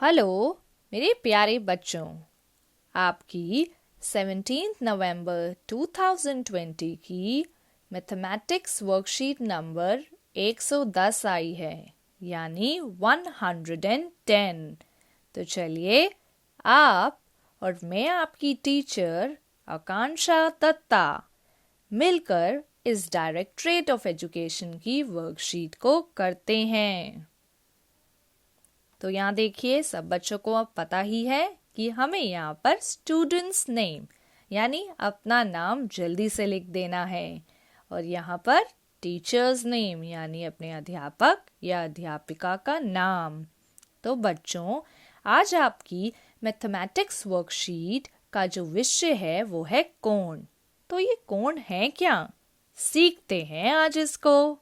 Hello मेरे प्यारे बच्चों, आपकी 17 नवंबर 2020 की मैथमेटिक्स वर्कशीट नंबर 110 आई है, यानी 110। तो चलिए, आप और मैं आपकी टीचर आकांक्षा दत्ता मिलकर इस डायरेक्टरेट ऑफ एजुकेशन की वर्कशीट को करते हैं। तो यहाँ देखिए, सब बच्चों को अब पता ही है कि हमें यहाँ पर स्टूडेंट्स नेम यानी अपना नाम जल्दी से लिख देना है, और यहाँ पर टीचर्स नेम यानी अपने अध्यापक या अध्यापिका का नाम। तो बच्चों, आज आपकी मैथमेटिक्स वर्कशीट का जो विषय है वो है कोण। तो ये कोण है क्या, सीखते हैं आज इसको।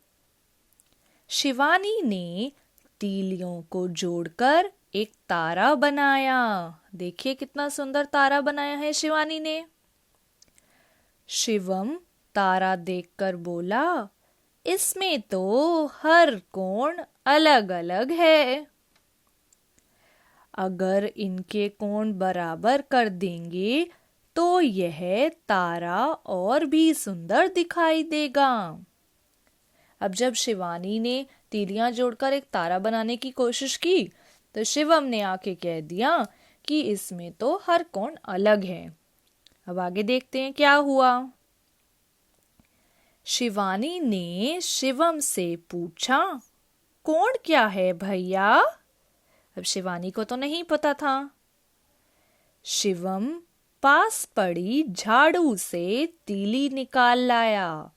शिवानी ने तीलियों को जोड़कर एक तारा बनाया। देखिए कितना सुंदर तारा बनाया है शिवानी ने। शिवम तारा देखकर बोला, इसमें तो हर कोण अलग अलग है। अगर इनके कोण बराबर कर देंगे तो यह तारा और भी सुंदर दिखाई देगा। अब जब शिवानी ने तीलियां जोड़कर एक तारा बनाने की कोशिश की तो शिवम ने आके कह दिया कि इसमें तो हर कोण अलग है। अब आगे देखते हैं क्या हुआ। शिवानी ने शिवम से पूछा, कोण क्या है भैया? अब शिवानी को तो नहीं पता था। शिवम पास पड़ी झाड़ू से तीली निकाल लाया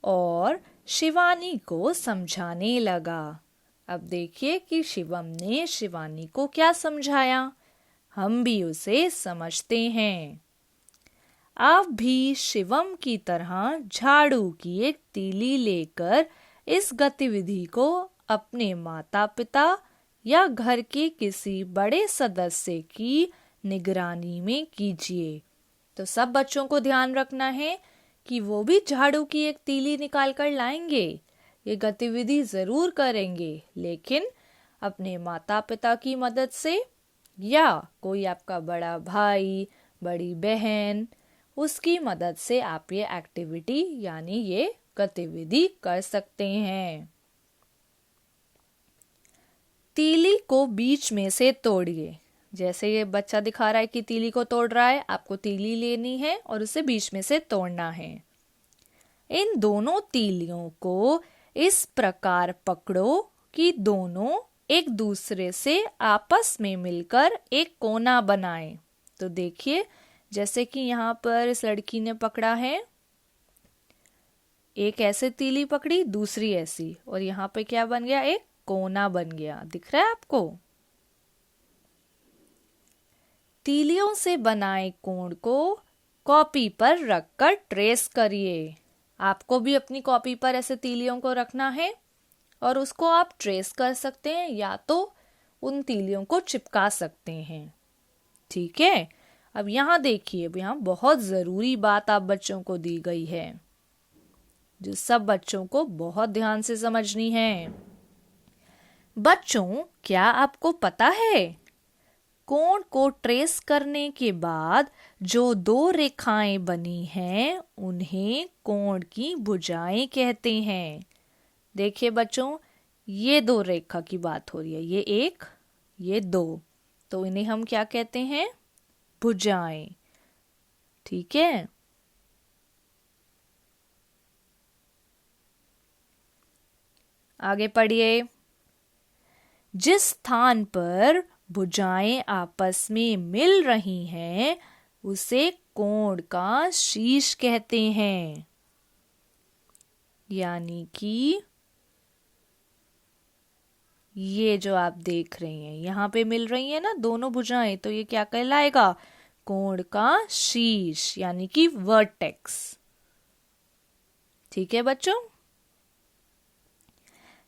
और शिवानी को समझाने लगा। अब देखिए कि शिवम ने शिवानी को क्या समझाया, हम भी उसे समझते हैं। आप भी शिवम की तरह झाड़ू की एक तीली लेकर इस गतिविधि को अपने माता पिता या घर के किसी बड़े सदस्य की निगरानी में कीजिए। तो सब बच्चों को ध्यान रखना है कि वो भी झाड़ू की एक तीली निकाल कर लाएंगे। ये गतिविधि जरूर करेंगे, लेकिन अपने माता पिता की मदद से या कोई आपका बड़ा भाई, बड़ी बहन, उसकी मदद से आप ये एक्टिविटी यानी ये गतिविधि कर सकते हैं। तीली को बीच में से तोड़िए। जैसे ये बच्चा दिखा रहा है कि तीली को तोड़ रहा है, आपको तीली लेनी है और उसे बीच में से तोड़ना है। इन दोनों तीलियों को इस प्रकार पकड़ो कि दोनों एक दूसरे से आपस में मिलकर एक कोना बनाएं। तो देखिए, जैसे कि यहाँ पर इस लड़की ने पकड़ा है, एक ऐसे तीली पकड़ी, दूसरी ऐसी, और यहाँ पे क्या बन गया, एक कोना बन गया। दिख रहा है आपको? तीलियों से बनाए कोण को कॉपी पर रखकर ट्रेस करिए। आपको भी अपनी कॉपी पर ऐसे तीलियों को रखना है और उसको आप ट्रेस कर सकते हैं या तो उन तीलियों को चिपका सकते हैं। ठीक है, अब यहाँ देखिए, अब यहाँ बहुत जरूरी बात आप बच्चों को दी गई है जो सब बच्चों को बहुत ध्यान से समझनी है। बच्चों, क्या आपको पता है कोण को ट्रेस करने के बाद जो दो रेखाएं बनी हैं उन्हें कोण की भुजाएं कहते हैं। देखिए बच्चों, ये दो रेखा की बात हो रही है, ये एक, ये दो, तो इन्हें हम क्या कहते हैं, भुजाएं। ठीक है, आगे पढ़िए। जिस स्थान पर भुजाएं आपस में मिल रही हैं उसे कोण का शीर्ष कहते हैं। यानी कि ये जो आप देख रहे हैं, यहाँ पे मिल रही है ना दोनों भुजाएं, तो ये क्या कहलाएगा, कोण का शीर्ष यानी कि वर्टेक्स। ठीक है बच्चों,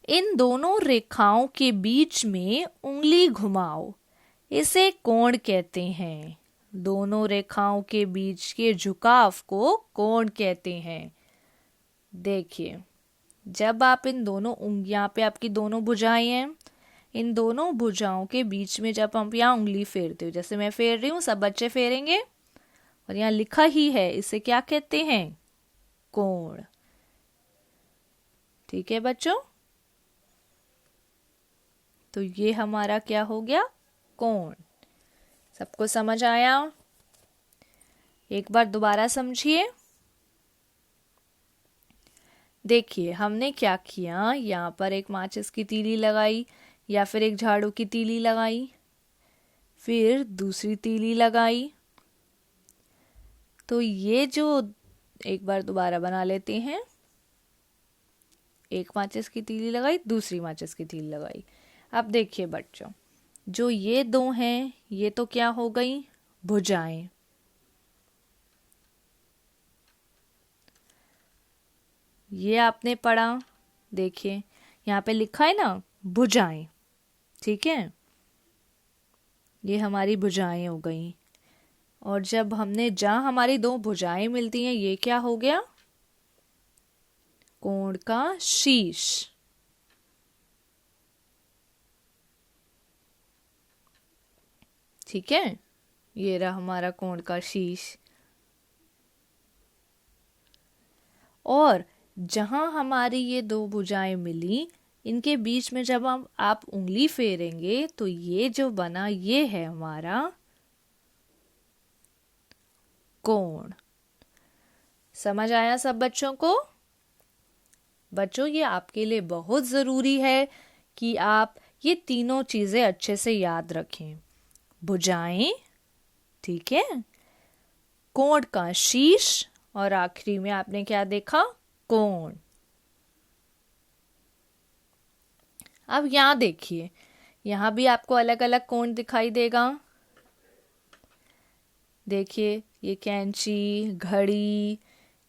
इन दोनों रेखाओं के बीच में उंगली घुमाओ, इसे कोण कहते हैं। दोनों रेखाओं के बीच के झुकाव को कोण कहते हैं। देखिए, जब आप इन दोनों यहाँ पे आपकी दोनों भुजाएं हैं, इन दोनों भुजाओं के बीच में जब हम यहाँ उंगली फेरते हो, जैसे मैं फेर रही हूँ, सब बच्चे फेरेंगे, और यहाँ लिखा ही है, इसे क्या कहते हैं? कोण। ठीक है बच्चों, तो ये हमारा क्या हो गया? कोण। सबको समझ आया? एक बार दोबारा समझिए। देखिए हमने क्या किया, यहाँ पर एक माचिस की तीली लगाई या फिर एक झाड़ू की तीली लगाई, फिर दूसरी तीली लगाई। तो ये जो, एक बार दोबारा बना लेते हैं, एक माचिस की तीली लगाई, दूसरी माचिस की तीली लगाई। अब देखिए बच्चों, जो ये दो हैं ये तो क्या हो गई? भुजाएं। ये आपने पढ़ा, देखिए यहाँ पे लिखा है ना, भुजाएं। ठीक है, ये हमारी भुजाएं हो गई। और जब हमने, जहां हमारी दो भुजाएं मिलती हैं, ये क्या हो गया? कोण का शीश। ठीक है, ये रहा हमारा कोण का शीश। और जहां हमारी ये दो भुजाएं मिली, इनके बीच में जब आप उंगली फेरेंगे तो ये जो बना, ये है हमारा कोण। समझ आया सब बच्चों को? बच्चों ये आपके लिए बहुत ज़रूरी है कि आप ये तीनों चीज़ें अच्छे से याद रखें। भुजाएं, ठीक है, कोण का शीश, और आखिरी में आपने क्या देखा? कोण। अब यहाँ देखिए, यहाँ भी आपको अलग अलग कोण दिखाई देगा। देखिए ये कैंची, घड़ी,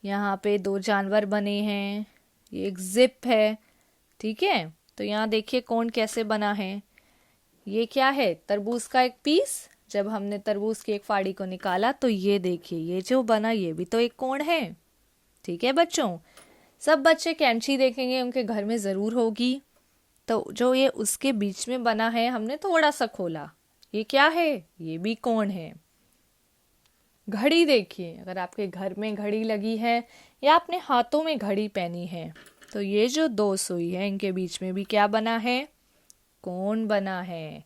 यहाँ पे दो जानवर बने हैं, ये एक जिप है। ठीक है, तो यहाँ देखिए कोण कैसे बना है। ये क्या है? तरबूज का एक पीस। जब हमने तरबूज की एक फाड़ी को निकाला तो ये देखिए, ये जो बना, ये भी तो एक कोण है। ठीक है बच्चों, सब बच्चे कैंची देखेंगे, उनके घर में ज़रूर होगी। तो जो ये उसके बीच में बना है, हमने थोड़ा सा खोला, ये क्या है? ये भी कोण है। घड़ी देखिए, अगर आपके घर में घड़ी लगी है या अपने हाथों में घड़ी पहनी है, तो ये जो दो सुई है, इनके बीच में भी क्या बना है? कोण बना है।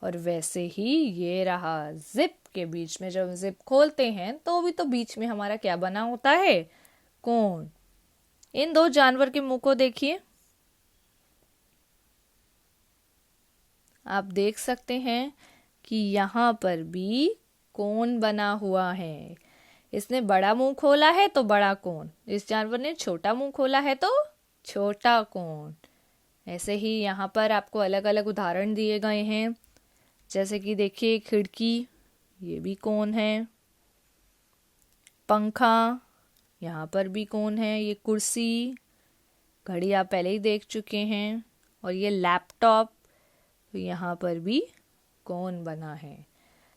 और वैसे ही ये रहा जिप के बीच में, जब जिप खोलते हैं तो भी तो बीच में हमारा क्या बना होता है? कोण। इन दो जानवर के मुंह को देखिए, आप देख सकते हैं कि यहाँ पर भी कोण बना हुआ है। इसने बड़ा मुंह खोला है तो बड़ा कोण, इस जानवर ने छोटा मुंह खोला है तो छोटा कोण। ऐसे ही यहाँ पर आपको अलग अलग उदाहरण दिए गए हैं, जैसे कि देखिए खिड़की, ये भी कोण है। पंखा, यहाँ पर भी कोण है। ये कुर्सी, घड़ी आप पहले ही देख चुके हैं। और ये लैपटॉप, तो यहाँ पर भी कोण बना है।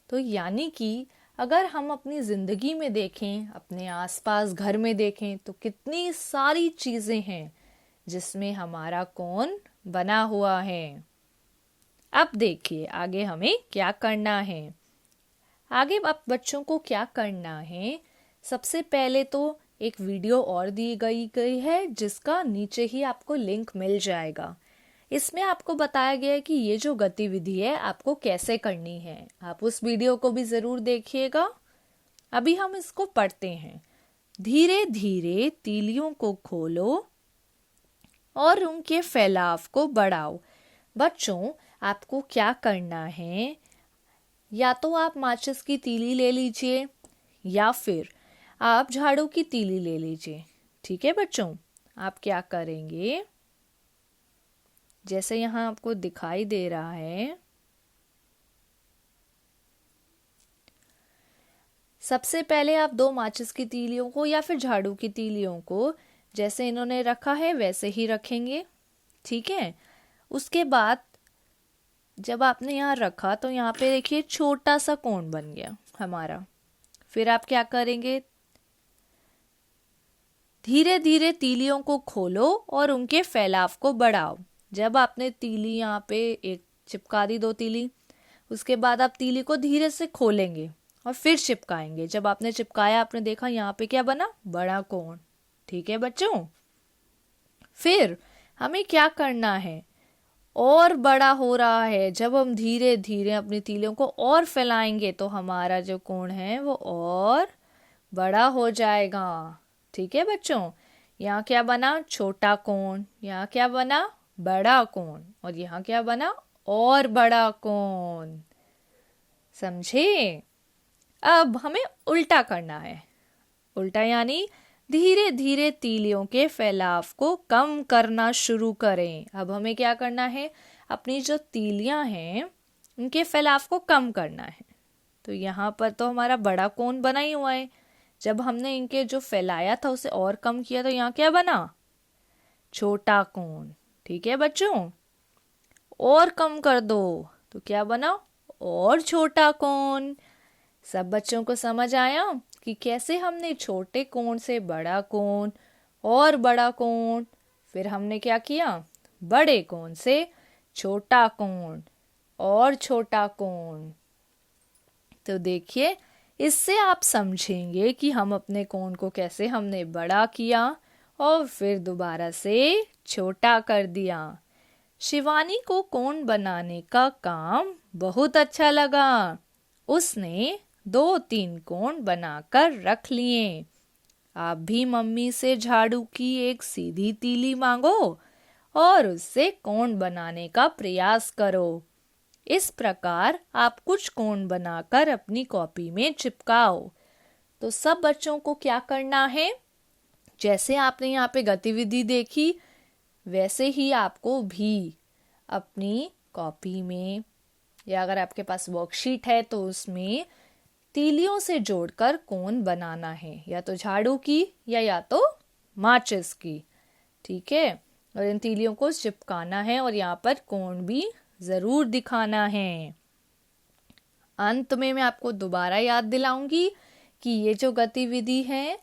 तो यानी कि अगर हम अपनी ज़िंदगी में देखें, अपने आसपास घर में देखें, तो कितनी सारी चीज़ें हैं जिसमें हमारा कोण बना हुआ है। अब देखिए आगे हमें क्या करना है। आगे अब बच्चों को क्या करना है, सबसे पहले तो एक वीडियो और दी गई है, जिसका नीचे ही आपको लिंक मिल जाएगा। इसमें आपको बताया गया है कि ये जो गतिविधि है आपको कैसे करनी है। आप उस वीडियो को भी ज़रूर देखिएगा। अभी हम इसको पढ़ते हैं। धीरे धीरे तीलियों को खोलो और उनके फैलाव को बढ़ाओ। बच्चों आपको क्या करना है, या तो आप माचिस की तीली ले लीजिए या फिर आप झाड़ू की तीली ले लीजिए। ठीक है बच्चों, आप क्या करेंगे, जैसे यहाँ आपको दिखाई दे रहा है, सबसे पहले आप दो माचिस की तीलियों को या फिर झाड़ू की तीलियों को जैसे इन्होंने रखा है वैसे ही रखेंगे। ठीक है, उसके बाद जब आपने यहाँ रखा तो यहाँ पे देखिए छोटा सा कोण बन गया हमारा। फिर आप क्या करेंगे, धीरे धीरे तीलियों को खोलो और उनके फैलाव को बढ़ाओ। जब आपने तीली यहाँ पे एक चिपका दी 2 तीली। उसके बाद आप तीली को धीरे से खोलेंगे और फिर चिपकाएंगे। जब आपने चिपकाया आपने देखा यहाँ पे क्या बना, बड़ा कोण। ठीक है बच्चों, फिर हमें क्या करना है, और बड़ा हो रहा है। जब हम धीरे धीरे अपनी तीलियों को और फैलाएंगे तो हमारा जो कोण है वो और बड़ा हो जाएगा। ठीक है बच्चों, यहाँ क्या बना, छोटा कोण, यहाँ क्या बना, बड़ा कोण, और यहाँ क्या बना, और बड़ा कोण। समझे? अब हमें उल्टा करना है। उल्टा यानी धीरे धीरे तीलियों के फैलाव को कम करना शुरू करें। अब हमें क्या करना है, अपनी जो तीलियां हैं उनके फैलाव को कम करना है। तो यहाँ पर तो हमारा बड़ा कोण बना ही हुआ है। जब हमने इनके जो फैलाया था उसे और कम किया तो यहाँ क्या बना, छोटा कोण। ठीक है बच्चों, और कम कर दो तो क्या बना, और छोटा कोण। सब बच्चों को समझ आया कि कैसे हमने छोटे कोण से बड़ा कोण और बड़ा कोण, फिर हमने क्या किया, बड़े कोण से छोटा कोण और छोटा कोण। तो देखिए, इससे आप समझेंगे कि हम अपने कोण को कैसे हमने बड़ा किया और फिर दोबारा से छोटा कर दिया। शिवानी को कोण बनाने का काम बहुत अच्छा लगा। उसने 2-3 कोण बनाकर रख लिए। आप भी मम्मी से झाड़ू की एक सीधी तीली मांगो और उससे कोण बनाने का प्रयास करो। इस प्रकार आप कुछ कोण बनाकर अपनी कॉपी में चिपकाओ। तो सब बच्चों को क्या करना है, जैसे आपने यहाँ पे गतिविधि देखी वैसे ही आपको भी अपनी कॉपी में, या अगर आपके पास वर्कशीट है तो उसमें तीलियों से जोड़कर कोण बनाना है, या तो झाड़ू की या तो माचिस की। ठीक है, और इन तीलियों को चिपकाना है और यहाँ पर कोण भी जरूर दिखाना है। अंत में मैं आपको दोबारा याद दिलाऊंगी कि ये जो गतिविधि है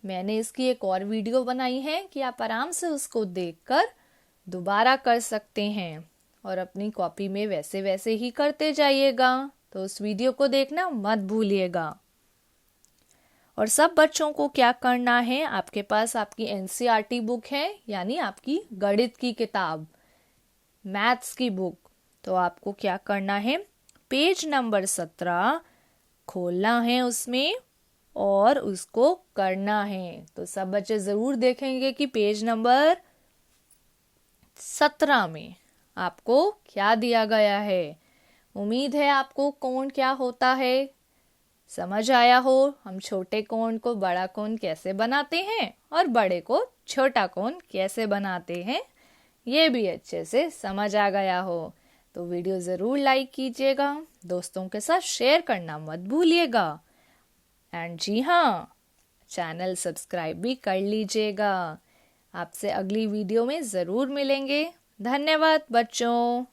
मैंने इसकी एक और वीडियो बनाई है कि आप आराम से उसको देखकर दोबारा कर सकते हैं और अपनी कॉपी में वैसे वैसे ही करते जाइएगा। तो उस वीडियो को देखना मत भूलिएगा। और सब बच्चों को क्या करना है, आपके पास आपकी एनसीईआरटी बुक है, यानी आपकी गणित की किताब, मैथ्स की बुक। तो आपको क्या करना है, पेज नंबर 17 खोलना है उसमें और उसको करना है। तो सब बच्चे जरूर देखेंगे कि पेज नंबर 17 में आपको क्या दिया गया है। उम्मीद है आपको कोण क्या होता है समझ आया हो। हम छोटे कोण को बड़ा कोण कैसे बनाते हैं और बड़े को छोटा कोण कैसे बनाते हैं, ये भी अच्छे से समझ आ गया हो। तो वीडियो ज़रूर लाइक कीजिएगा, दोस्तों के साथ शेयर करना मत भूलिएगा। एंड जी हाँ, चैनल सब्सक्राइब भी कर लीजिएगा। आपसे अगली वीडियो में ज़रूर मिलेंगे। धन्यवाद बच्चों।